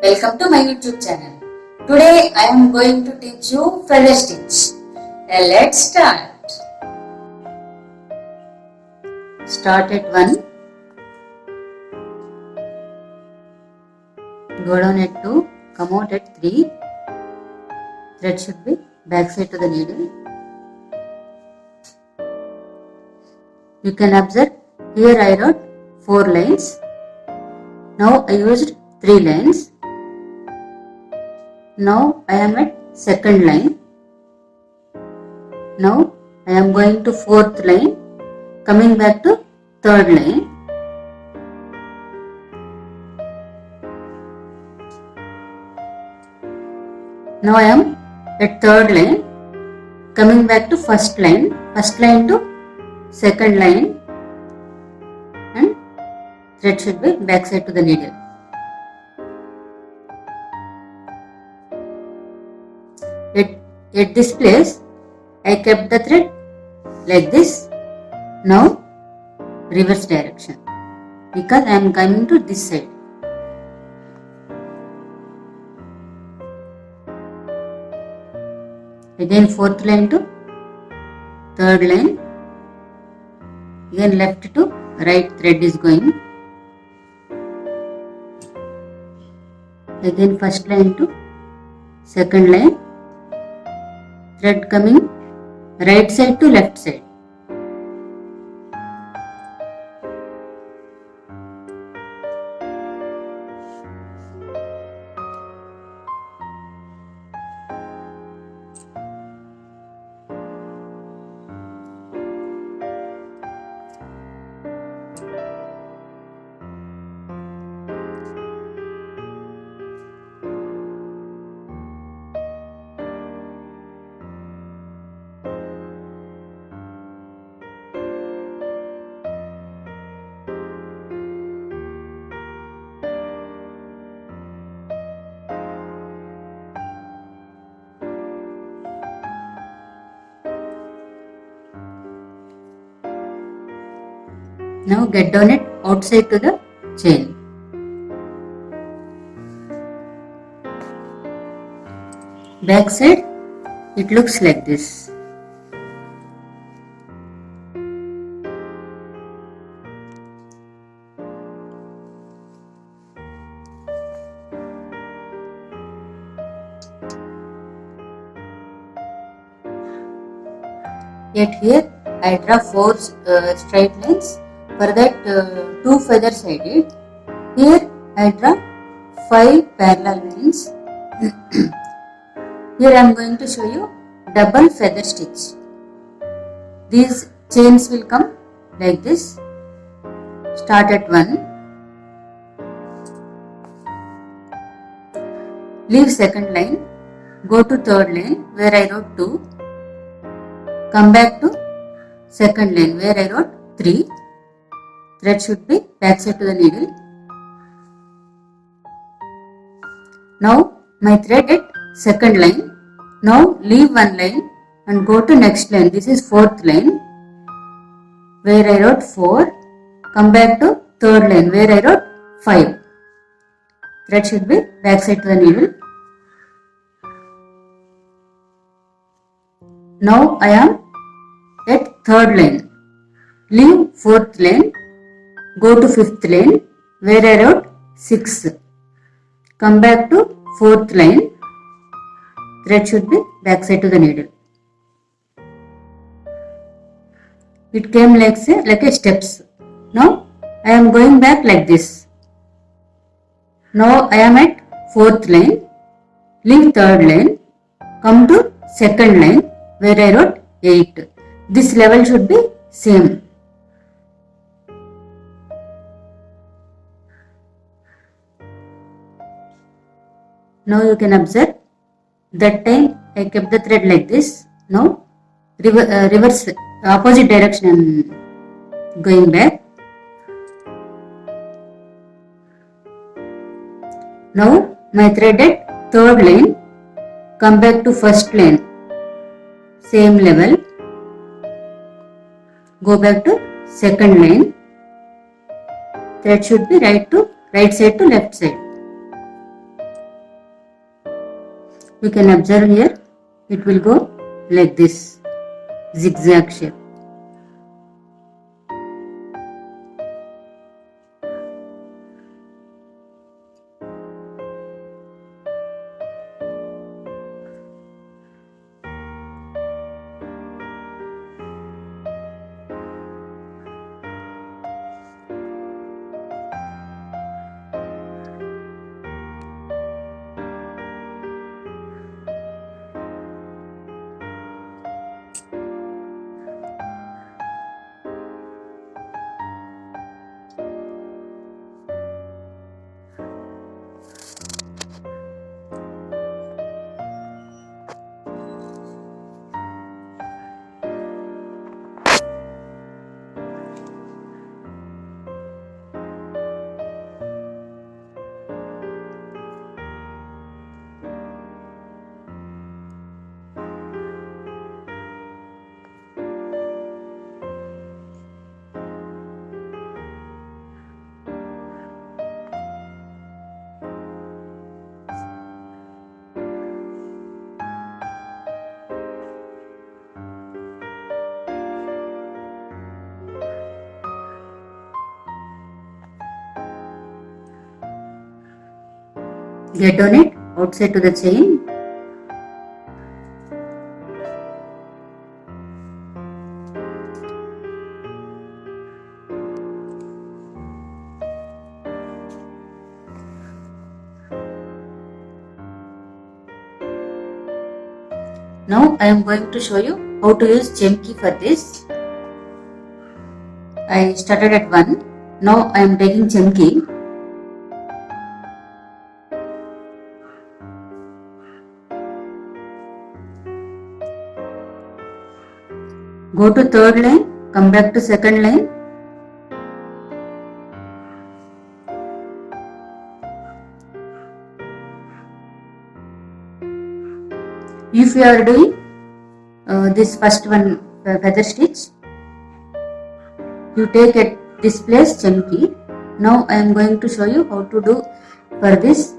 Welcome to my YouTube channel. Today I am going to teach you feather stitch. Let's start. Start at 1. Go down at 2. Come out at 3. Thread should be back side to the needle. You can observe here I wrote 4 lines. Now I used 3 lines. Now I am at second line. Now I am going to fourth line, coming back to third line. Now I am at third line, coming back to first line to second line, and thread should be back side to the needle. At this place, I kept the thread like this. Now reverse direction, because I am coming to this side. Again fourth line to third line. Again left to right thread is going. Again first line to second line. Thread coming right side to left side. Now get down it outside to the chain. Back side, it looks like this. Yet here I draw 4 straight lines. For that 2 feathers I did. Here I draw 5 parallel lines. Here I am going to show you double feather stitch. These chains will come like this. Start at 1. Leave second line. Go to third line where I wrote 2. Come back to second line where I wrote 3. Thread should be back side to the needle. Now my thread at second line. Now leave one line and go to next line. This is fourth line where I wrote 4. Come back to third line where I wrote 5. Thread should be back side to the needle. Now I am at third line. Leave fourth line. Go to fifth line where I wrote 6. Come back to fourth line. Thread should be back side to the needle. It came like a steps. Now I am going back like this. Now I am at fourth line. Leave third line. Come to second line where I wrote 8. This level should be same. Now you can observe, that time I kept the thread like this. Now reverse opposite direction I am going back. Now my thread at third line, come back to first line, same level. Go back to second line. Thread should be right side to left side. You can observe here, it will go like this, zigzag shape. Get on it, outside to the chain. Now I am going to show you how to use Chemkey for this. I started at 1. Now I am taking Chemkey. Go to third line, come back to second line. If you are doing this first one feather stitch, you take at this place Chemkey. Now I am going to show you how to do for this.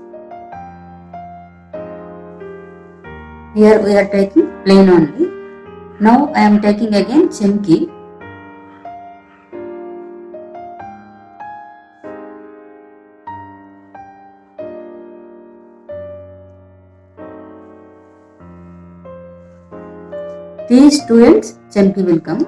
Here we are taking plain only. Now I am taking again Chemkey. These two ends Chemkey will come.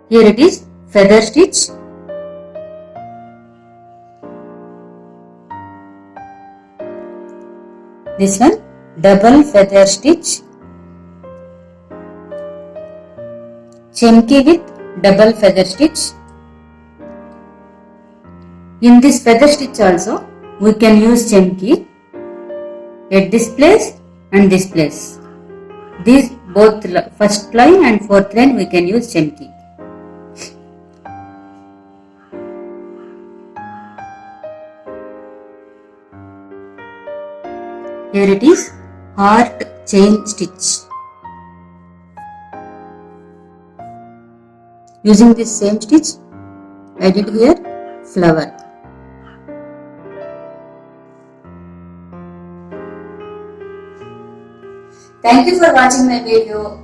Here it is feather stitch. This one double feather stitch, chemki with double feather stitch. In this feather stitch also we can use chemki at this place and this place. These both first line and fourth line we can use chemki. Here it is, heart chain stitch. Using this same stitch, I did here flower. Thank you for watching my video.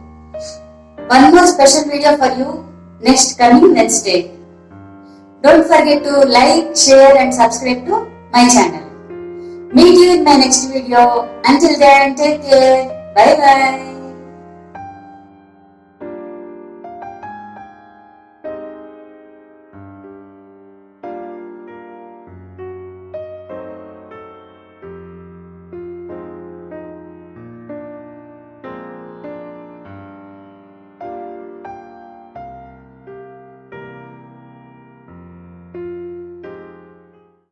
One more special video for you next coming Wednesday. Don't forget to like, share and subscribe to my channel. Meet you in my next video. Until then, take care. Bye bye.